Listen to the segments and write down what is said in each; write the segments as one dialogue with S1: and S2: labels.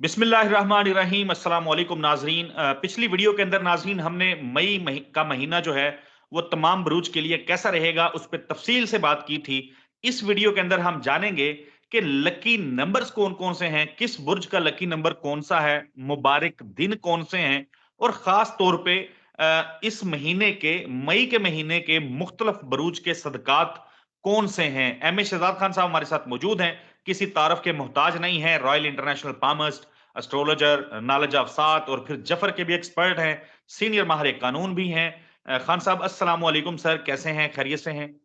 S1: बिस्मिल्लाहिर्रहमानिर्रहीम। अस्सलाम वालेकुम नाजरीन। पिछली वीडियो के अंदर नाजरीन हमने का महीना जो है वो तमाम बुरूज के लिए कैसा रहेगा उस पर तफसील से बात की थी। इस वीडियो के अंदर हम जानेंगे कि लकी नंबर्स कौन कौन से हैं, किस बुर्ज का लकी नंबर कौन सा है, मुबारक दिन कौन से हैं, और खास तौर पे इस महीने के मई के महीने के मुख्तलिफ बुरूज के सदकात कौन से हैं। एम ए शहजाद खान साहब हमारे साथ मौजूद हैं, किसी तारफ के मोहताज नहीं है, royal international farmers, astrologer, knowledge of सात और फिर जफर के भी एक्सपर्ट हैं, सीनियर माहिर कानून भी हैं। खान साहब अस्सलाम वालेकुम सर, कैसे हैं, खैरियत से हैं?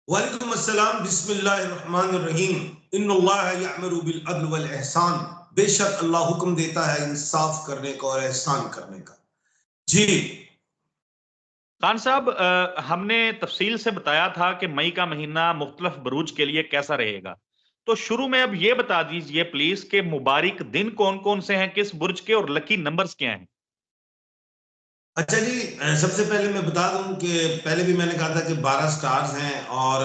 S2: वालेकुम अस्सलाम। बिस्मिल्लाहिर्रहमानिर्रहीम। इन्नल्लाह यअमुरु बिल अद्ल वल ihsan। बेशक अल्लाह हुक्म देता है इंसाफ करने का और एहसान करने का। जी
S1: खान साहब, हमने तफसील से बताया था कि मई का महीना मुख्तलिफ बुरूज के लिए कैसा रहेगा, तो शुरू में अब ये बता दीजिए प्लीज कि मुबारक दिन कौन कौन से हैं, किस बुर्ज के, और लकी नंबर्स क्या हैं।
S2: अच्छा जी, सबसे पहले मैं बता दूं कि पहले भी मैंने कहा था कि 12 स्टार्स हैं और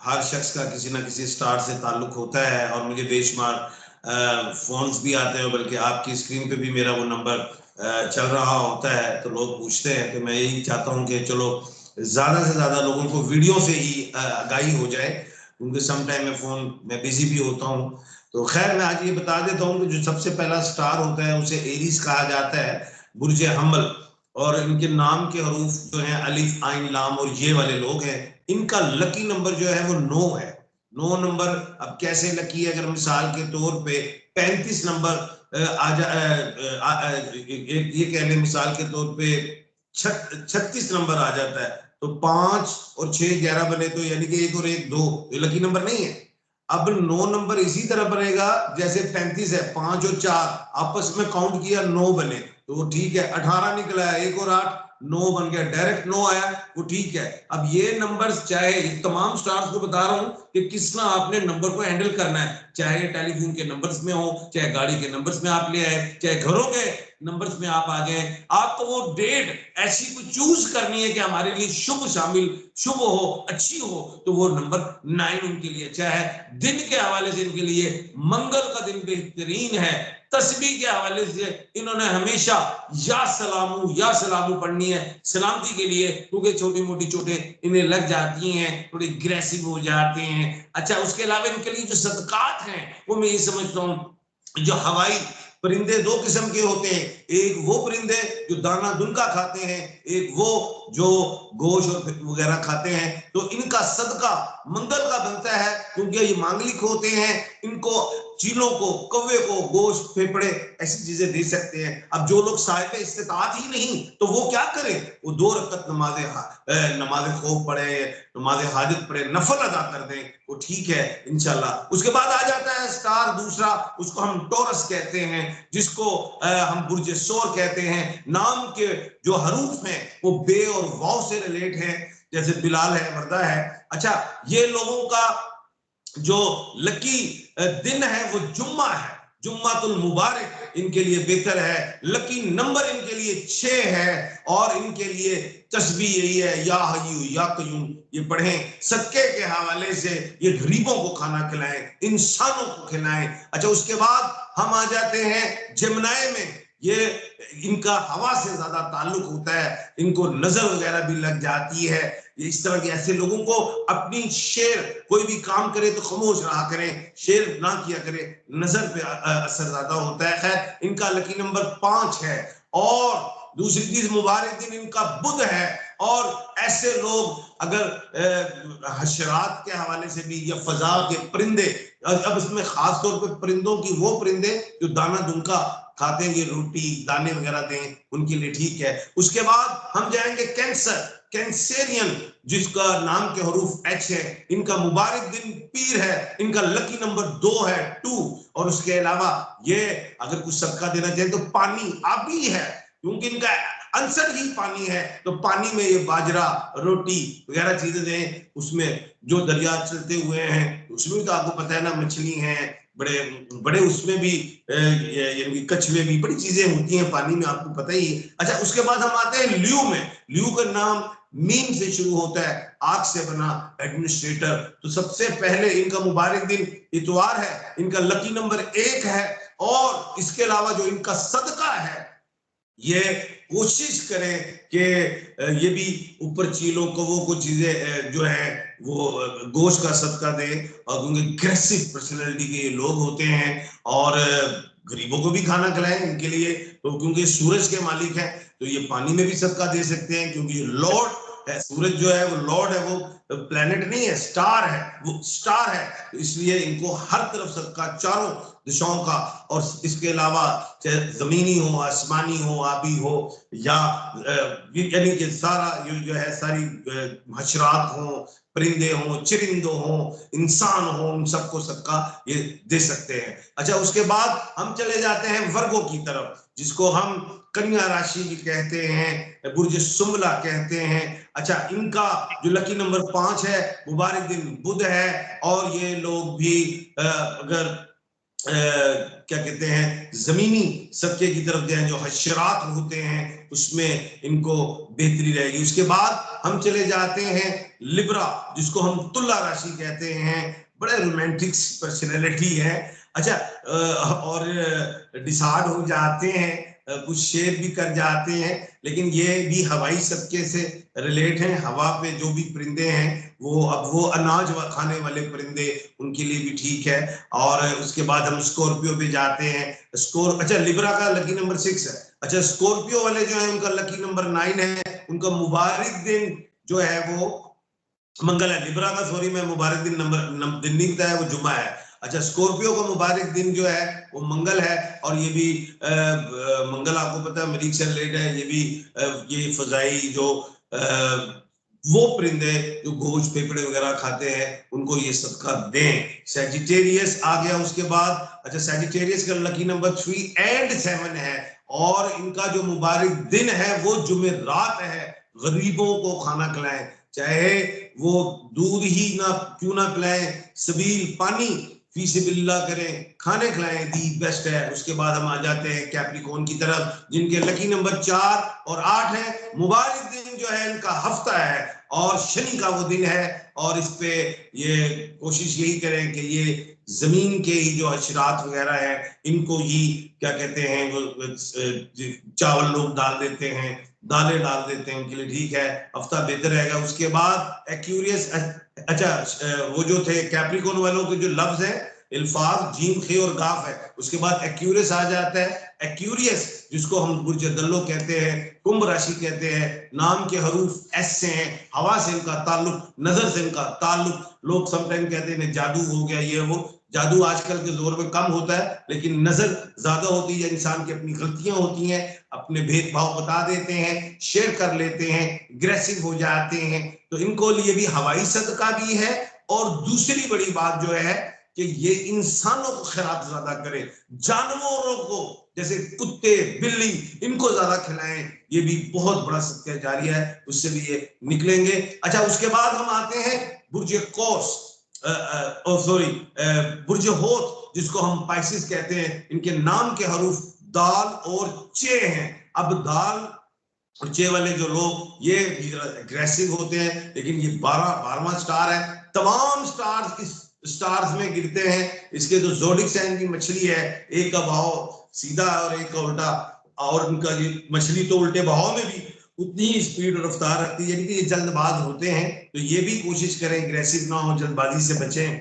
S2: हर शख्स का किसी ना किसी स्टार से ताल्लुक होता है और मुझे बेशुमार फोन्स भी आते हैं, बल्कि आपकी स्क्रीन पे भी मेरा वो नंबर चल रहा होता है, तो लोग पूछते हैं। तो मैं यही चाहता हूं कि चलो ज्यादा से ज्यादा लोगों को वीडियो से ही आगाही हो जाए, क्योंकि सम टाइम मैं बिजी भी होता हूँ। तो खैर मैं आज ये बता देता हूँ कि जो सबसे पहला स्टार होता है उसे एरीज कहा जाता है, बुर्ज हमल। और इनके नाम के हरूफ जो हैं अलिफ आइन लाम, और ये वाले लोग हैं, इनका लकी नंबर जो है वो 9 है। 9 नंबर अब कैसे लकी है? अगर मिसाल के तौर पे 35 नंबर ये कह लें, मिसाल के तौर पे 36 नंबर आ जाता है, तो 5 और 6 11 बने, तो यानी कि 1 और 1 2, ये लकी नंबर नहीं है। अब 9 नंबर इसी तरह बनेगा जैसे 35 है, 5 और 4 आपस में काउंट किया 9 बने, तो वो ठीक है। 18 निकला है, 1 और 8 9 बन गया, डायरेक्ट 9 आया, वो ठीक है। अब ये नंबर्स, चाहे तमाम स्टार्स को बता रहा हूं कि किस तरह आपने नंबर को हैंडल करना है, चाहे टेलीफोन के नंबर्स में हो, चाहे गाड़ी के नंबर्स में आप ले आए, चाहे घरों के नंबर्स में आप आ गए। आपको वो डेट ऐसी कुछ चूज करनी है कि हमारे लिए शुभ शामिल, शुभ हो, अच्छी हो, तो वो नंबर 9 उनके लिए अच्छा है। दिन के हवाले से इनके लिए मंगल का दिन बेहतरीन है। तस्बीह के हवाले से इन्होंने हमेशा या सलामू पढ़नी है सलामती के लिए, क्योंकि छोटी मोटी चोटें इन्हें लग जाती हैं, थोड़ी ग्रेसिव हो जाते हैं। अच्छा, उसके अलावा इनके लिए जो सदकात हैं वो मैं ये समझता हूँ, जो हवाई परिंदे 2 किस्म के होते हैं, एक वो परिंदे जो दाना दुनका खाते हैं, एक वो जो गोश्त और वगैरह खाते हैं, तो इनका सदका मंगल का बनता है, क्योंकि ये मांगलिक होते हैं। इनको चीलों को, कौवे को गोश्त, फेफड़े, ऐसी चीजें दे सकते हैं। अब जो लोग साहिब इस्तिताअत ही नहीं, तो वो क्या करें? वो 2 रकअत नमाज खौफ पढ़े, नमाज हाजत पढ़े, नफल अदा कर दें, वो ठीक है इंशाल्लाह। उसके बाद आ जाता है स्टार दूसरा, उसको हम टोरस कहते हैं, जिसको हम बुर्ज सोर कहते हैं। नाम के जो हरूफ हैं वो बे और वाव से रिलेट है, जैसे बिलाल है, वर्दा है। अच्छा, ये लोगों का जो लकी दिन है वो जुम्मा है, जुम्मातुल मुबारक इनके लिए बेहतर है। लकी नंबर इनके लिए 6 है, और इनके लिए तस्बीह यही है, या हय्यू या कय्यूम, ये पढ़ें। सदके के हवाले से ये गरीबों को खाना खिलाएं, इंसानों को खिलाएं। अच्छा, उसके बाद हम आ जाते हैं जमनाए में। ये इनका हवा से ज्यादा ताल्लुक होता है, इनको नजर वगैरह भी लग जाती है। इस तरह के ऐसे लोगों को अपनी शेर, कोई भी काम करे तो खामोश रहा करें, शेर ना किया करें, नजर पे असर ज्यादा होता है। खैर, इनका लकी नंबर 5 है। और दूसरी चीज, मुबारक दिन इनका बुध है। और ऐसे लोग अगर हशरात के हवाले से भी, या फजा के परिंदे, अब इसमें खास तौर पे परिंदों की, वो परिंदे जो दाना दुनका खाते हैं, ये रोटी दाने वगैरह दें, उनके लिए ठीक है। उसके बाद हम जाएंगे कैंसर, कैंसेरियन, जिसका नाम के हरूफ एच है। इनका मुबारक दिन पीर है, इनका लकी नंबर 2 है, 2। और उसके अलावा ये अगर कुछ सदका देना चाहे तो पानी, आबी है, क्योंकि इनका आंसर ही पानी है, तो पानी में ये बाजरा, रोटी वगैरह चीजें दें, उसमें जो दरिया चलते हुए हैं उसमें तो आपको पता है ना, मछली हैं बड़े बड़े, उसमें भी यानी कछुए भी, बड़ी चीजें होती हैं पानी में, आपको पता ही है। अच्छा, उसके बाद हम आते हैं ल्यू में। ल्यू का नाम मीम से शुरू होता है, आग से बना एडमिनिस्ट्रेटर। तो सबसे पहले इनका मुबारक दिन इतवार है, इनका लकी नंबर 1 है, और इसके अलावा जो इनका सदका है, ये कोशिश करें कि ये भी ऊपर चीलों को वो कुछ चीजें जो है वो गोश्त का सदका दें, और क्योंकि एग्रेसिव पर्सनैलिटी के लोग होते हैं, और गरीबों को भी खाना खिलाएं इनके लिए, तो क्योंकि सूरज के मालिक हैं तो ये पानी में भी सदका दे सकते हैं, क्योंकि ये लॉर्ड है, सूरज जो है वो लॉर्ड है, वो प्लेनेट नहीं है, स्टार है, वो स्टार है, तो इसलिए इनको हर तरफ सदका, चारों दिशाओं का। और इसके अलावा चाहे जमीनी हो, आसमानी हो, आबी हो, या यानी कि सारा ये जो है सारी हशरात हो, परिंदे हो, चिरिंदों हो, इंसान हो, उन सबको सदका ये दे सकते हैं। अच्छा, उसके बाद हम चले जाते हैं वर्गों की तरफ, जिसको हम कन्या राशि भी कहते हैं, बुर्ज सुमला कहते हैं। अच्छा, इनका जो लकी नंबर 5 है, मुबारक दिन बुध है, और ये लोग भी अगर क्या कहते हैं जमीनी सबके की तरफ जाए, जो हशरात होते हैं उसमें इनको बेहतरी रहेगी। उसके बाद हम चले जाते हैं लिब्रा, जिसको हम तुला राशि कहते हैं, बड़े रोमांटिक पर्सनैलिटी है। अच्छा, और डिसार्ड हो जाते हैं, कुछ शेर भी कर जाते हैं, लेकिन ये भी हवाई सबके से रिलेट हैं। हवा पे जो भी परिंदे हैं वो, अब वो अनाज खाने वाले परिंदे, उनके लिए भी ठीक है। और उसके बाद हम स्कॉर्पियो पे जाते हैं। अच्छा, लिब्रा का लकी नंबर 6 है। अच्छा, स्कॉर्पियो वाले जो है उनका लकी नंबर 9 है, उनका मुबारक दिन जो है वो मंगल है। लिब्रा का, सॉरी, मैं मुबारक दिन दिन नहीं बताया, वो जुमा है। अच्छा, स्कॉर्पियो का मुबारक दिन जो है वो मंगल है, और ये भी मंगल आपको पता है मरीज से रिलेटेड है। ये भी ये फजाई जो वो परिंदे जो गोश्त फेफड़े वगैरह खाते हैं उनको ये सदका दें। सैजिटेरियस आ गया उसके बाद। अच्छा, सैजिटेरियस का लकी नंबर 3 एंड 7 है, और इनका जो मुबारक दिन है वो जुमेरात है। गरीबों को खाना खिलाएं, चाहे वो दूध ही ना क्यों ना पिलाएं, सबील पानी फीसिबिल्ला करें, खाने खिलाएं, दी बेस्ट है। उसके बाद हम आ जाते हैं कैप्रिकॉर्न की तरफ, जिनके लकी नंबर 4 और 8 है। मुबारक दिन जो है इनका हफ्ता है, और शनि का वो दिन है, और इस पे ये कोशिश यही करें कि ये जमीन के ही जो अशरात वगैरह है इनको ही क्या कहते हैं, वो चावल लोग डाल देते हैं, दालें डाल देते हैं, उनके लिए ठीक है, हफ्ता बेहतर रहेगा। उसके बाद एक्यूरियस, अच्छा, वो जो थे कैप्रिकॉर्न वालों के जो लफ्ज है इल्फाज, जीम, खे और गाफ है। उसके बाद एक्यूरियस आ जाता है। एक्यूरियस जिसको हम बुर्ज दल्लो कहते हैं, कुंभ राशि कहते हैं, नाम के हरूफ एस से हैं, हवा से इनका ताल्लुक, नजर से इनका ताल्लुक। लोग समटाइम कहते हैं जादू हो गया, ये वो। जादू आजकल के दौर में कम होता है, लेकिन नजर ज्यादा होती है। इंसान की अपनी गलतियां होती हैं, अपने भेदभाव बता देते हैं, शेयर कर लेते हैं, एग्रेसिव हो जाते हैं। तो इनको लिए भी हवाई सदका भी है। और दूसरी बड़ी बात जो है कि ये इंसानों को खैरात ज्यादा करें, जानवरों को जैसे कुत्ते, बिल्ली, इनको ज्यादा खिलाएं, ये भी बहुत बड़ा सदका जारिया है, उससे भी ये निकलेंगे। अच्छा, उसके बाद हम आते हैं बुर्ज कौस, सॉरी, बुर्ज होत, जिसको हम पाइसिस कहते हैं। इनके नाम के हरूफ दाल और चे हैं। अब दाल और चे वाले जो लोग ये एग्रेसिव होते हैं, लेकिन ये 12वां स्टार है। तमाम स्टार्स इस स्टार्स में गिरते हैं। इसके जो जोडिक साइन की मछली है, एक का बहाव सीधा और एक का उल्टा, और उनका ये मछली तो उल्टे बहाव में भी उतनी ही स्पीड और रफ्तार रखती है, यानी कि ये जल्दबाज होते हैं। तो ये भी कोशिश करें एग्रेसिव ना हो, जल्दबाजी से बचें,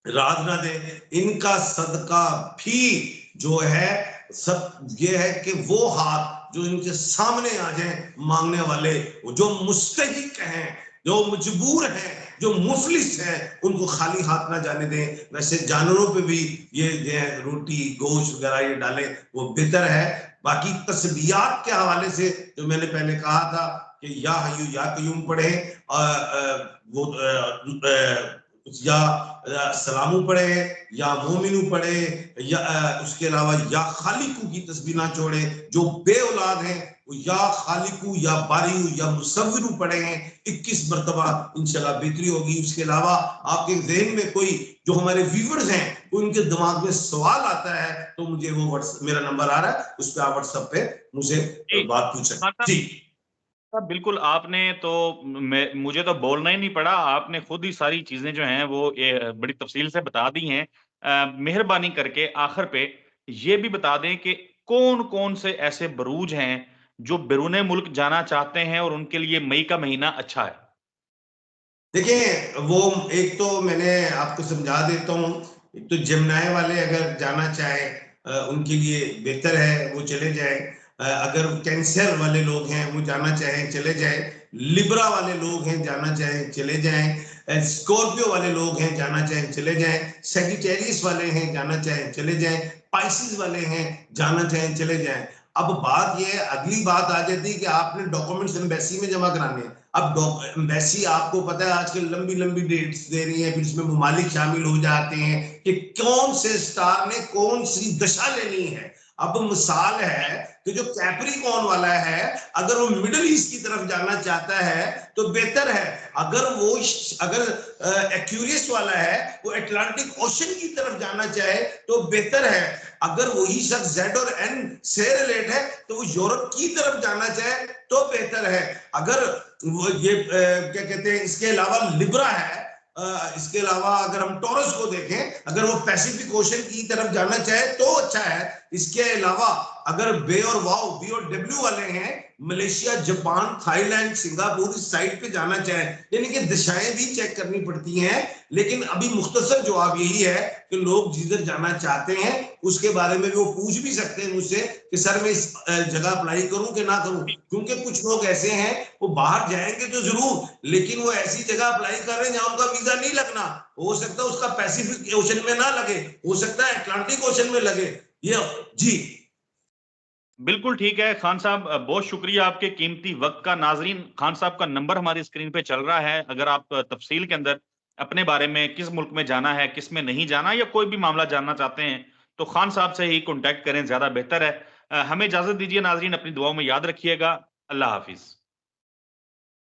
S2: रात ना दे। इनका सदका भी जो है सब ये है कि वो हाथ जो इनके सामने आ जाए मांगने वाले, जो मुस्तहिक हैं, जो मजबूर हैं, जो मुफलिस हैं, उनको खाली हाथ ना जाने दें। वैसे जानवरों पे भी ये रोटी, गोश्त वगैरह ये डालें, वो बेहतर है। बाकी तस्बीहात के हवाले से जो मैंने पहले कहा था कि या हय्यू या कय्यूम पढ़े, वो या सलामू पढ़े या मोमिनू पढ़े या उसके अलावा या खालिकू की तस्बीह ना छोड़े। जो बे औलाद हैं वो या खालिकू या बारियू या मुसव्विरू पढ़े हैं 21 मरतबा, इंशाल्लाह बेहतरी होगी। उसके अलावा आपके जहन में कोई जो हमारे व्यूवर्स हैं उनके दिमाग में सवाल आता है तो मुझे वो मेरा नंबर आ रहा है, उस पर आप व्हाट्सएप पे मुझे बात पूछ सकते जी।
S1: बिल्कुल, आपने तो मुझे तो बोलना ही नहीं पड़ा, आपने खुद ही सारी चीजें जो हैं वो बड़ी तफसील से बता दी हैं। मेहरबानी करके आखिर पे ये भी बता दें कि कौन-कौन से ऐसे बरूज हैं जो बैरून मुल्क जाना चाहते हैं और उनके लिए मई का महीना अच्छा है?
S2: देखिए, वो एक तो मैंने आपको समझा देता हूँ, एक तो जमनाए वाले अगर जाना चाहें उनके लिए बेहतर है वो चले जाएं। अगर कैंसर वाले लोग हैं वो जाना चाहें चले जाएं। लिब्रा वाले लोग हैं जाना चाहें चले जाएं। स्कॉर्पियो वाले लोग हैं जाना चाहें चले जाएं। सेजिटेरियस वाले हैं जाना चाहें चले जाएं। पाइसिस वाले हैं जाना चाहें चले जाएं। अब बात ये अगली बात आ जाती है कि आपने डॉक्यूमेंट्स एम्बेसी में जमा कराने हैं। अब एम्बेसी आपको पता है आजकल लंबी लंबी डेट्स दे रही है, फिर इसमें ममालिक शामिल हो जाते हैं कि कौन से स्टार ने कौन सी दशा लेनी है। अब मिसाल है कि जो कैप्रिकॉर्न वाला है अगर वो मिडिल ईस्ट की तरफ जाना चाहता है तो बेहतर है। अगर एक्यूरियस वाला है वो अटलांटिक ओशन की तरफ जाना चाहे तो बेहतर है। अगर वही शख्स जेड और एन से रिलेट है तो वो यूरोप की तरफ जाना चाहे तो बेहतर है। अगर वो ये क्या कहते हैं, इसके अलावा लिब्रा है, इसके अलावा अगर हम टॉरस को देखें अगर वो पैसिफिक ओशन की तरफ जाना चाहे तो अच्छा है। इसके अलावा अगर बे और वाओ बी और डब्ल्यू वाले हैं मलेशिया जापान थाईलैंड सिंगापुर इस साइड पे जाना चाहे, यानी कि दिशाएं भी चेक करनी पड़ती हैं। लेकिन अभी मुख्तसर जवाब यही है कि लोग जिधर जाना चाहते हैं उसके बारे में भी वो पूछ भी सकते हैं मुझसे कि सर मैं इस जगह अप्लाई करूं कि ना करूं, क्योंकि कुछ लोग ऐसे हैं वो बाहर जाएंगे तो जरूर लेकिन वो ऐसी जगह अप्लाई कर रहे हैं जहां उनका वीजा नहीं लगना। हो सकता है उसका पैसिफिक ओशन में ना लगे, हो सकता है अटलांटिक ओशन में लगे। ये जी
S1: बिल्कुल ठीक है खान साहब, बहुत शुक्रिया आपके कीमती वक्त का। नाजरीन, खान साहब का नंबर हमारी स्क्रीन पे चल रहा है। अगर आप तफसील के अंदर अपने बारे में किस मुल्क में जाना है किस में नहीं जाना या कोई भी मामला जानना चाहते हैं तो खान साहब से ही कॉन्टेक्ट करें, ज्यादा बेहतर है। हमें इजाजत दीजिए नाजरीन, अपनी दुआओं में याद रखिएगा। अल्लाह हाफिज।